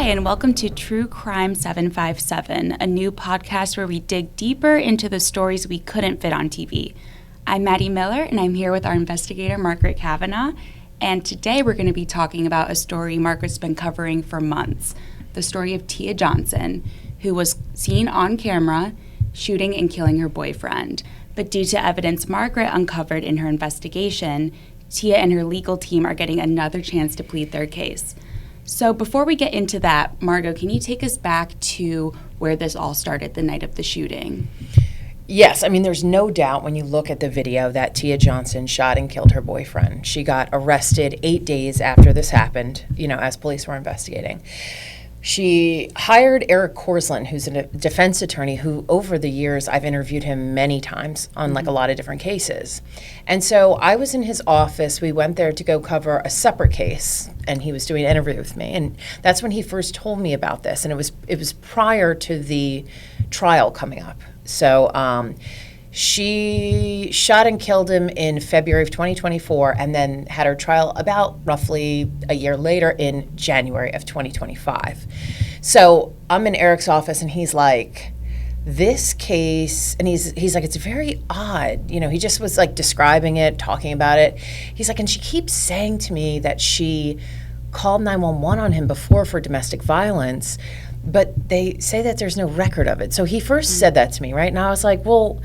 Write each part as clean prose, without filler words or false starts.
and welcome to True Crime 757, a new podcast where we dig deeper into the stories we couldn't fit on TV. I'm Maddie Miller, and I'm here with our investigator, Margaret Kavanagh, and today we're going to be talking about a story Margaret's been covering for months, the story of Tia Johnson, who was seen on camera shooting and killing her boyfriend. But due to evidence Margaret uncovered in her investigation, Tia and her legal team are getting another chance to plead their case. So before we get into that, Margot, can you take us back to where this all started the night of the shooting? Yes, I mean, there's no doubt when you look at the video that Tia Johnson shot and killed her boyfriend. She got arrested 8 days after this happened, as police were investigating. She hired Eric Corselyn, who's a defense attorney who, over the years, I've interviewed him many times on a lot of different cases. And so I was in his office. We went there to go cover a separate case, and he was doing an interview with me. And that's when he first told me about this. And it was prior to the trial coming up. So she shot and killed him in February of 2024 and then had her trial about roughly a year later in January of 2025. So I'm in Eric's office and he's like, this case, and he's like, it's very odd. He just was like describing it, talking about it. He's like, and she keeps saying to me that she called 911 on him before for domestic violence, but they say that there's no record of it. So he first said that to me, right? And I was like, well,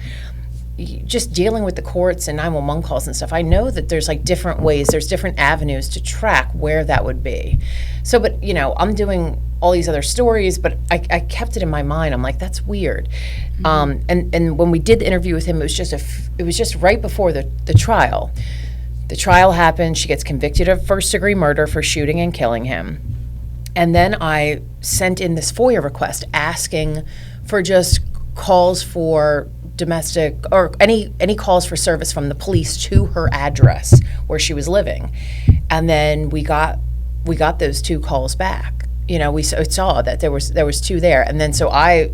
just dealing with the courts and 911 calls and stuff, I know that there's different ways, there's different avenues to track where that would be. So, but I'm doing all these other stories, but I kept it in my mind. I'm like, that's weird. And when we did the interview with him, it was just right before the trial. The trial happened. She gets convicted of first-degree murder for shooting and killing him. And then I sent in this FOIA request asking for just calls for domestic or any calls for service from the police to her address where she was living. And then we got those 2 calls back. We saw that there was 2 there. And then so I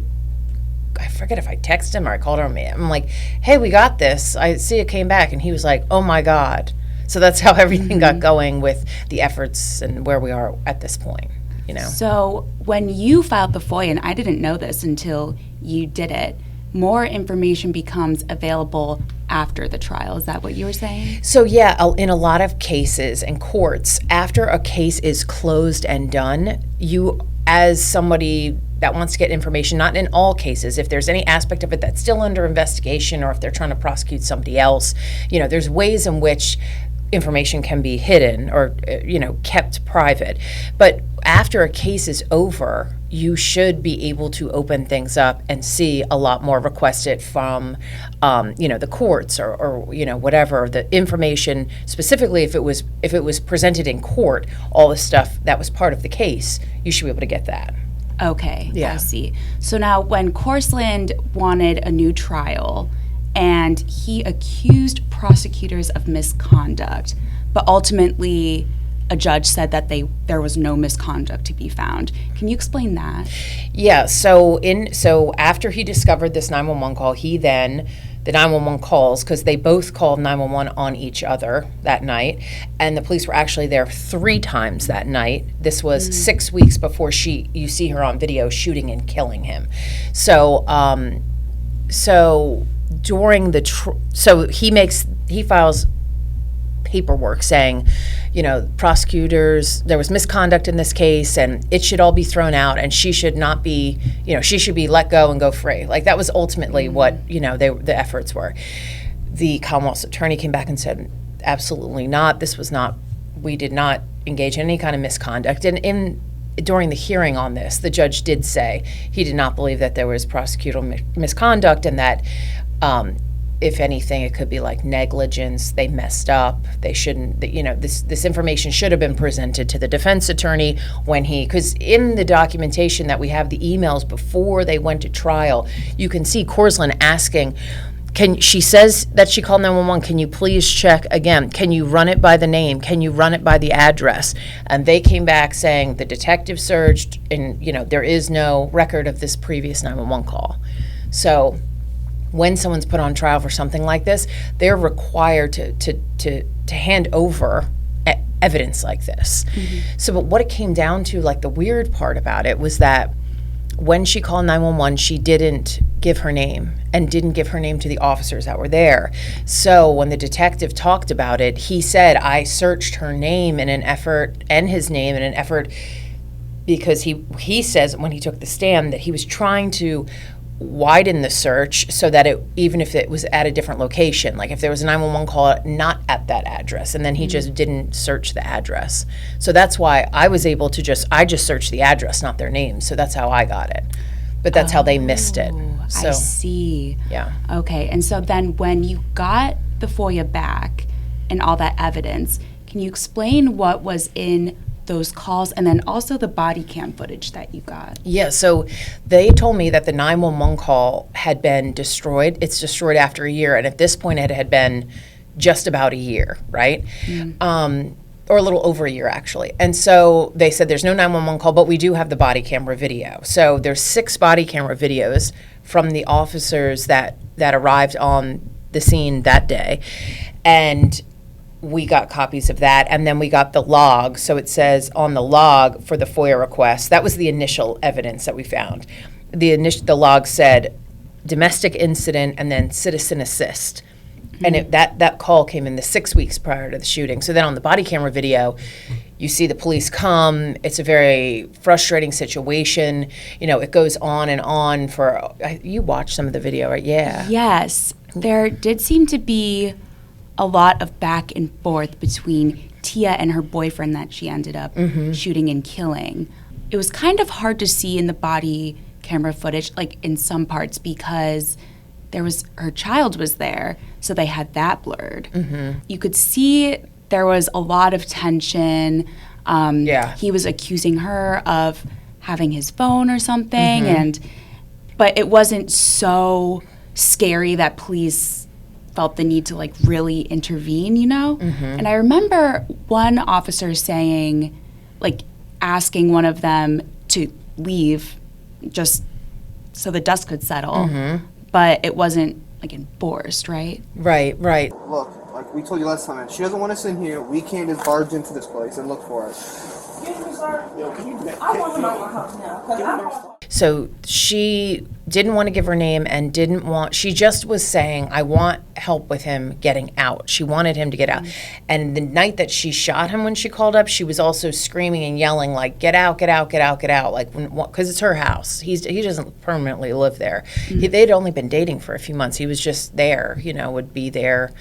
forget if I texted him or I called him. I'm like, hey, we got this. I see it came back. And he was like, oh my God. So that's how everything got going with the efforts and where we are at this point. So when you filed the FOIA, and I didn't know this until you did it, more information becomes available after the trial. Is that what you were saying? So yeah, in a lot of cases and courts, after a case is closed and done, you, as somebody that wants to get information, not in all cases, if there's any aspect of it that's still under investigation or if they're trying to prosecute somebody else, there's ways in which information can be hidden or kept private. But after a case is over, you should be able to open things up and see a lot more requested from the courts or whatever the information, specifically if it was presented in court, all the stuff that was part of the case, you should be able to get that. Okay, yeah. I see. So now when Corselyn wanted a new trial and he accused prosecutors of misconduct, but ultimately a judge said that there was no misconduct to be found. Can you explain that? Yeah, so after he discovered this 911 call, the 911 calls, because they both called 911 on each other that night, and the police were actually there 3 times that night. This was 6 weeks before you see her on video shooting and killing him. So during he files paperwork saying, prosecutors, there was misconduct in this case and it should all be thrown out and she should not be, she should be let go and go free. That was ultimately what, the efforts were. The Commonwealth's attorney came back and said, absolutely not. We did not engage in any kind of misconduct. And during the hearing on this, the judge did say he did not believe that there was prosecutorial misconduct and that if anything, it could be negligence. They messed up. They shouldn't, this information should have been presented to the defense attorney because in the documentation that we have, the emails before they went to trial, you can see Corselyn asking, she says that she called 911, can you please check again? Can you run it by the name? Can you run it by the address? And they came back saying the detective searched and, there is no record of this previous 911 call. So when someone's put on trial for something like this, they're required to hand over evidence like this. So, but what it came down to, like the weird part about it was that when she called 911, she didn't give her name and didn't give her name to the officers that were there. So when the detective talked about it, he said, I searched her name in an effort, and his name in an effort, because he says when he took the stand that he was trying to widen the search so that it, even if it was at a different location, like if there was a 911 call not at that address, and then he just didn't search the address. So that's why I was able to I just searched the address, not their name. So that's how I got it. But that's how they missed it. So, I see. Yeah. Okay, and so then when you got the FOIA back and all that evidence, can you explain what was in those calls and then also the body cam footage that you got? Yeah, so they told me that the 911 call had been destroyed. It's destroyed after a year, and at this point it had been just about a year, right? Or a little over a year, actually. And so they said there's no 911 call, but we do have the body camera video. So there's 6 body camera videos from the officers that arrived on the scene that day. And we got copies of that, and then we got the log. So it says on the log for the FOIA request, that was the initial evidence that we found. The log said domestic incident and then citizen assist. And that call came in the 6 weeks prior to the shooting. So then on the body camera video, you see the police come. It's a very frustrating situation. You know, it goes on and on for, you watched some of the video, right? Yeah. Yes. There did seem to be a lot of back and forth between Tia and her boyfriend that she ended up shooting and killing. It was kind of hard to see in the body camera footage, like in some parts, because her child was there, so they had that blurred. You could see there was a lot of tension. He was accusing her of having his phone or something, but it wasn't so scary that police felt the need to like really intervene, you know? And I remember one officer saying, like asking one of them to leave just so the dust could settle, but it wasn't like enforced, right? Right. Look, like we told you last time, she doesn't want us in here. We can't just barge into this place and look for us. Excuse me, sir. I want to know my house now. 'Cause I'm So she didn't want to give her name and she just was saying, I want help with him getting out. She wanted him to get out. And the night that she shot him when she called up, she was also screaming and yelling like, get out, get out, get out, get out. Like, because it's her house. He doesn't permanently live there. They'd only been dating for a few months. He was just there, would be there.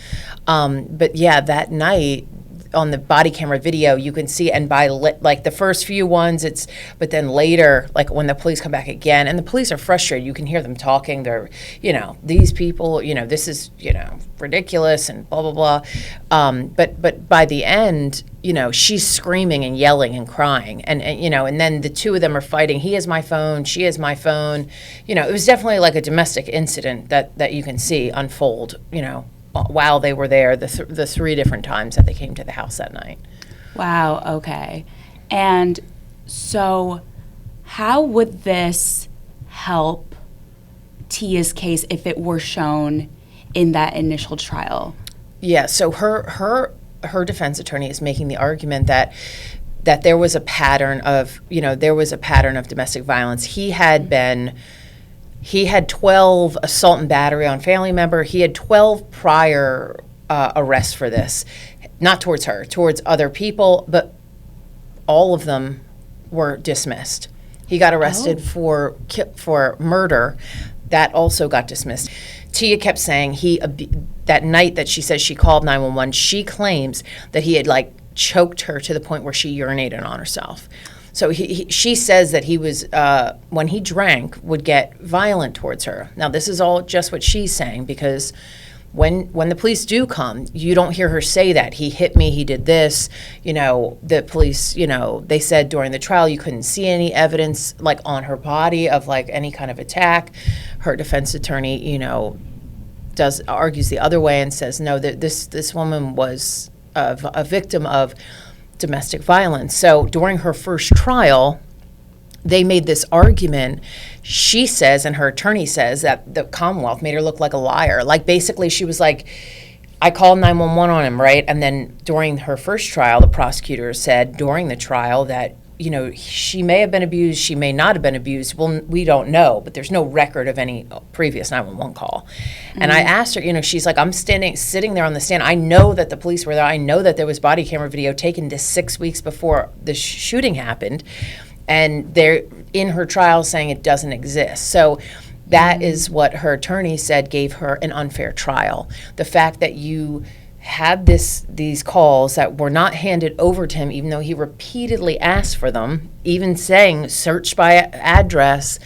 But yeah, that night, on the body camera video, you can see, and by like the first few ones, but then later, like when the police come back again, and the police are frustrated, you can hear them talking. They're, these people, this is, ridiculous and blah, blah, blah. But by the end, she's screaming and yelling and crying. And then the two of them are fighting. He has my phone. She has my phone. It was definitely like a domestic incident that you can see unfold, while they were there, the 3 different times that they came to the house that night. Wow, okay. And so how would this help Tia's case if it were shown in that initial trial? Yeah, so her defense attorney is making the argument that there was a pattern of, domestic violence. He had 12 assault and battery on family member. He had 12 prior arrests for this, not towards her, towards other people, but all of them were dismissed. He got arrested for murder. That also got dismissed. Tia kept saying that night that she says she called 911, she claims that he had like choked her to the point where she urinated on herself. So she says that he was, when he drank, would get violent towards her. Now, this is all just what she's saying, because when the police do come, you don't hear her say that. He hit me, he did this. The police, they said during the trial you couldn't see any evidence, like, on her body of, like, any kind of attack. Her defense attorney, argues the other way and says, no, that this woman was a victim of domestic violence. So during her first trial, they made this argument. She says, and her attorney says, that the Commonwealth made her look like a liar. Like, basically, she was like, I called 911 on him, right? And then during her first trial, the prosecutor said during the trial that, you know, she may have been abused, she may not have been abused. Well, we don't know, but there's no record of any previous 911 call. And I asked her, you know, she's like, I'm sitting there on the stand. I know that the police were there. I know that there was body camera video taken just 6 weeks before the shooting happened. And they're in her trial saying it doesn't exist. So that is what her attorney said gave her an unfair trial. The fact that you had these calls that were not handed over to him, even though he repeatedly asked for them, even saying search by address,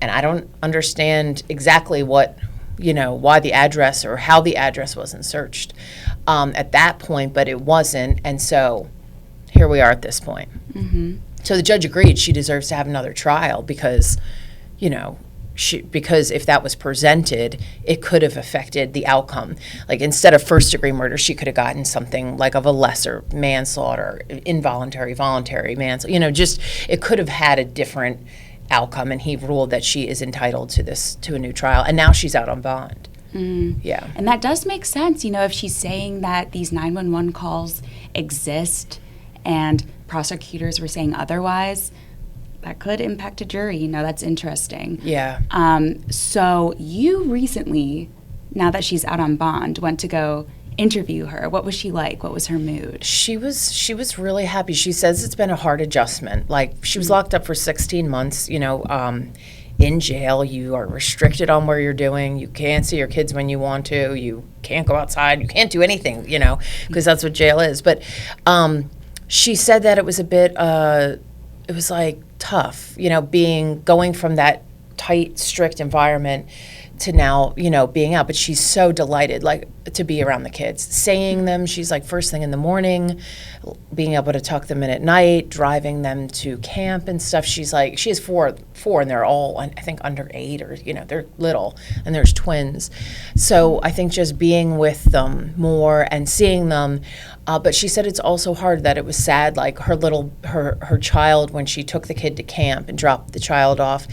and I don't understand exactly what, you know, why the address or how the address wasn't searched at that point, but it wasn't, and so here we are at this point. So the judge agreed she deserves to have another trial because, you know, because if that was presented, it could have affected the outcome. Like instead of first-degree murder, she could have gotten something like of a lesser manslaughter, involuntary, voluntary manslaughter. You know, just it could have had a different outcome. And he ruled that she is entitled to a new trial. And now she's out on bond. Yeah. And that does make sense. You know, if she's saying that these 911 calls exist and prosecutors were saying otherwise, that could impact a jury. You know, that's interesting. Yeah. So you recently, now that she's out on bond, went to go interview her. What was she like? What was her mood? She was really happy. She says it's been a hard adjustment. Like she was locked up for 16 months, you know, in jail. You are restricted on where you're doing. You can't see your kids when you want to. You can't go outside. You can't do anything, you know, because that's what jail is. But she said that it was a bit, it was like tough, you know, going from that tight, strict environment to now, you know, being out. But she's so delighted, like, to be around the kids, saying them. She's like first thing in the morning, being able to tuck them in at night, driving them to camp and stuff. She's like, she has four, and they're all, I think, under 8 or, you know, they're little, and there's twins. So I think just being with them more and seeing them. But she said it's also hard that it was sad, like her child, when she took the kid to camp and dropped the child off,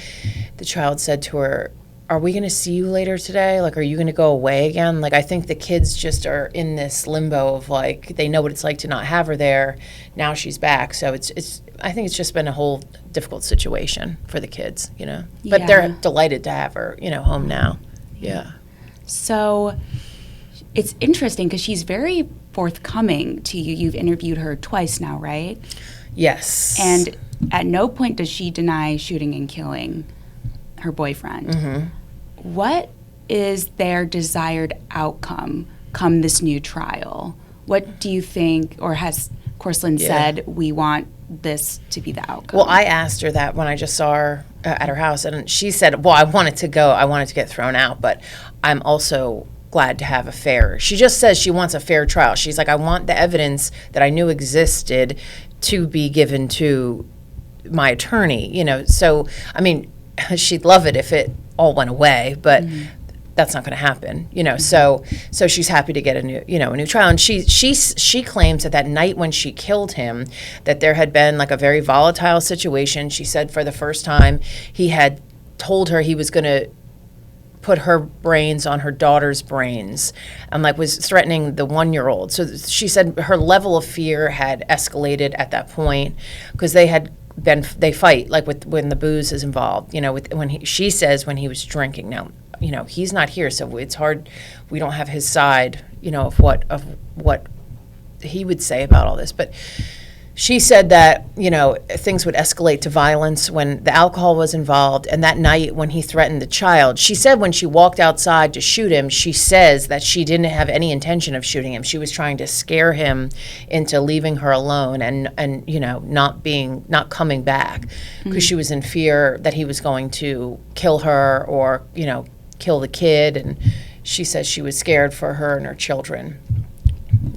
the child said to her, are we going to see you later today? Like, are you going to go away again? Like, I think the kids just are in this limbo of, like, they know what it's like to not have her there. Now she's back. So I think it's just been a whole difficult situation for the kids, you know. But they're delighted to have her, you know, home now. Yeah. So it's interesting because she's very forthcoming to you. You've interviewed her twice now, right? Yes. And at no point does she deny shooting and killing her boyfriend. What is their desired outcome come this new trial? What do you think, or has Corselyn said, we want this to be the outcome? Well, I asked her that when I just saw her at her house, and she said, well, I wanted to get thrown out, but I'm also glad to have a fair. She just says she wants a fair trial. She's like, I want the evidence that I knew existed to be given to my attorney, you know. So, I mean, she'd love it if it all went away, but that's not going to happen, you know. So she's happy to get a new trial. And she claims that night when she killed him, that there had been like a very volatile situation. She said for the first time he had told her he was going to put her brains on her daughter's brains, and like was threatening the 1-year-old. So she said her level of fear had escalated at that point because they fight like when the booze is involved, you know, she says when he was drinking. Now, you know, he's not here, so it's hard. We don't have his side, you know, of what he would say about all this. But she said that, you know, things would escalate to violence when the alcohol was involved. And that night when he threatened the child, she said when she walked outside to shoot him, she says that she didn't have any intention of shooting him. She was trying to scare him into leaving her alone and you know, not coming back because she was in fear that he was going to kill her or, you know, kill the kid. And she says she was scared for her and her children.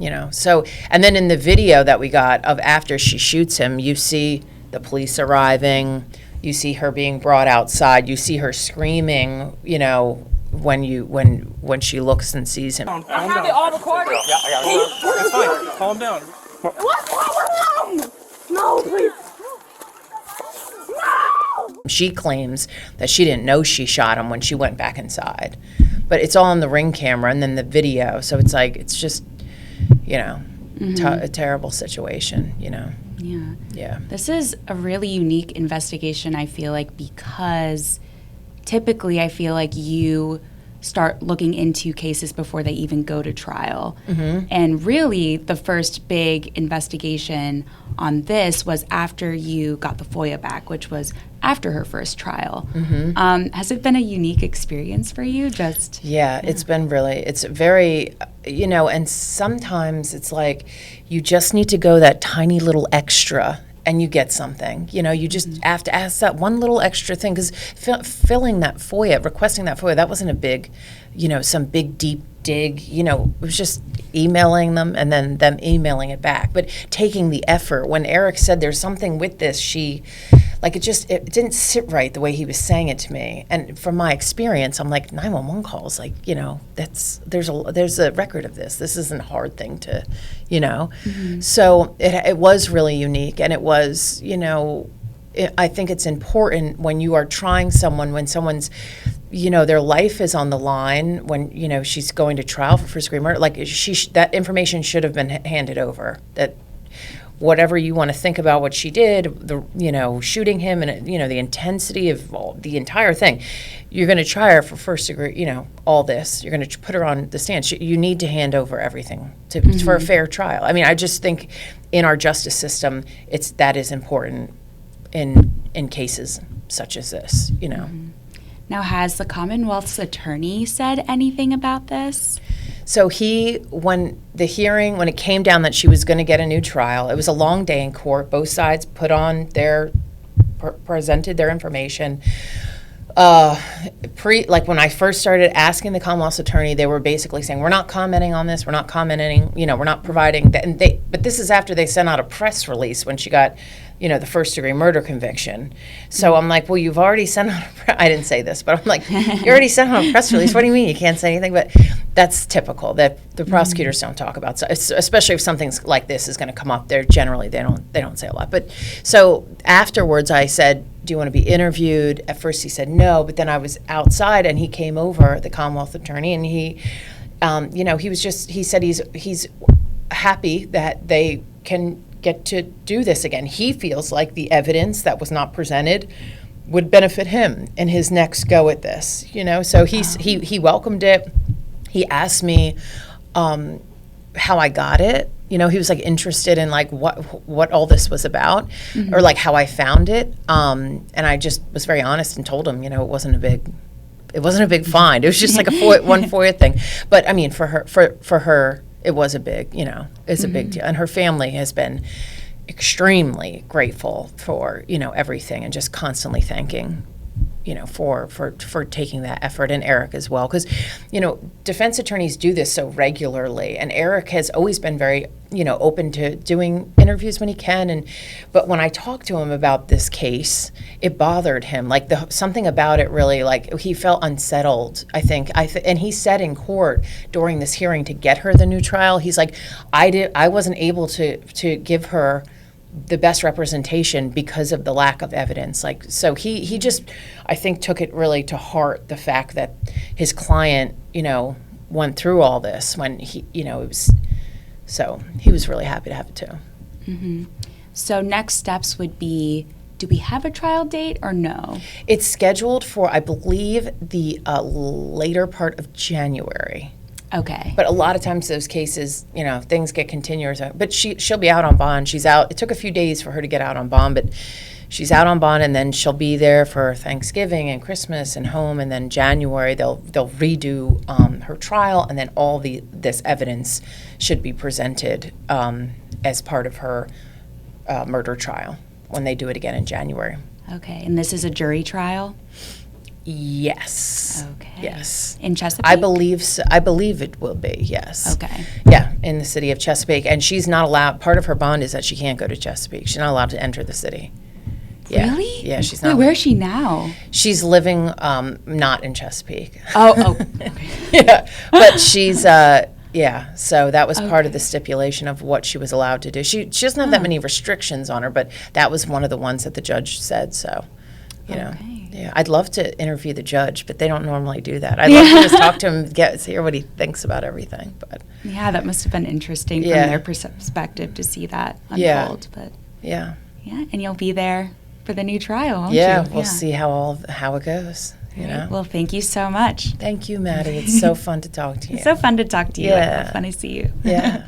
You know, so, and then in the video that we got of after she shoots him, you see the police arriving, you see her being brought outside, you see her screaming, you know, when she looks and sees him. I have it all recorded. Yeah, I got it. It's fine. Calm down. What's wrong? No, please. No! She claims that she didn't know she shot him when she went back inside. but it's all on the Ring camera and then the video. So it's like, it's just, a terrible situation, Yeah. Yeah. This is a really unique investigation, I feel like, because typically I feel like you start looking into cases before they even go to trial. And really, the first big investigation on this was after you got the FOIA back, which was after her first trial. Has it been a unique experience for you? Yeah, it's been really, it's very, and sometimes it's like you just need to go that tiny little extra and you get something. You just have to ask that one little extra thing, because filling that FOIA, requesting that FOIA, that wasn't a big, some big deep dig. It was just emailing them and then them emailing it back. But taking the effort, when Eric said there's something with this, it didn't sit right the way he was saying it to me. And from my experience, I'm like, 911 calls, there's a record of this. This isn't a hard thing to, So it was really unique, and it was, I think it's important when you are trying someone, when someone's, their life is on the line, when, she's going to trial for first-degree murder, that information should have been handed over. That whatever you want to think about what she did, shooting him and, the intensity of the entire thing, you're going to try her for first degree, all this. You're going to put her on the stand. You need to hand over everything for a fair trial. I mean, I just think in our justice system, that is important in cases such as this, Now, has the Commonwealth's attorney said anything about this? So when it came down that she was going to get a new trial, it was a long day in court. Both sides presented their information. When I first started asking the Commonwealth's attorney, they were basically saying, we're not commenting on this, we're not commenting, we're not providing that. But this is after they sent out a press release when she got, the first-degree murder conviction. So I'm like, well, you've already sent out I didn't say this, but I'm like, you already sent out a press release. What do you mean you can't say anything? But that's typical, that the prosecutors don't talk about, especially if something like this is going to come up. They don't say a lot. But so afterwards I said, do you want to be interviewed? At first he said no, but then I was outside and he came over, the Commonwealth attorney, and he said he's happy that they can get to do this again. He feels like the evidence that was not presented would benefit him in his next go at this, so he welcomed it. He asked me how I got it. He was interested in what all this was about, or how I found it. And I just was very honest and told him, it wasn't a big find. It was just like one FOIA thing. But I mean, for her, it was a big, it's a big deal. And her family has been extremely grateful for, everything, and just constantly thanking, for taking that effort, and Eric as well. Because, defense attorneys do this so regularly, and Eric has always been very, open to doing interviews when he can. But when I talked to him about this case, it bothered him. Something about it really, he felt unsettled, I think. And he said in court during this hearing to get her the new trial, he's like, I wasn't able to give her the best representation because of the lack of evidence. So he just, I think, took it really to heart, the fact that his client, went through all this when he, it was, so he was really happy to have it too. So next steps would be, do we have a trial date or no? It's scheduled for, I believe, the later part of January. Okay. But a lot of times those cases, things get continuous. But she'll be out on bond. She's out. It took a few days for her to get out on bond, but she's out on bond, and then she'll be there for Thanksgiving and Christmas and home. And then January they'll redo her trial, and then all this evidence should be presented as part of her murder trial when they do it again in January. Okay. And this is a jury trial? Yes. Okay. Yes. In Chesapeake? I believe so. I believe it will be, yes. Okay. Yeah, in the city of Chesapeake. And she's not allowed, part of her bond is that she can't go to Chesapeake. She's not allowed to enter the city. Yeah. Really? Yeah, she's not. Wait, where is she now? She's living not in Chesapeake. Oh, okay. Yeah, but she's, yeah, so that was part of the stipulation of what she was allowed to do. She doesn't have that many restrictions on her, but that was one of the ones that the judge said, so. You know, Okay. yeah. I'd love to interview the judge, but they don't normally do that. I'd love to just talk to him, hear what he thinks about everything. But Yeah, that must have been interesting Yeah. from their perspective to see that Yeah. unfold. But yeah, and you'll be there for the new trial, won't yeah, you? we'll see how it goes. You All know. right. Well, thank you so much. Thank you, Maddie. It's so fun to talk to you. It's so fun to talk to you. Yeah. It's so fun to see you. Yeah.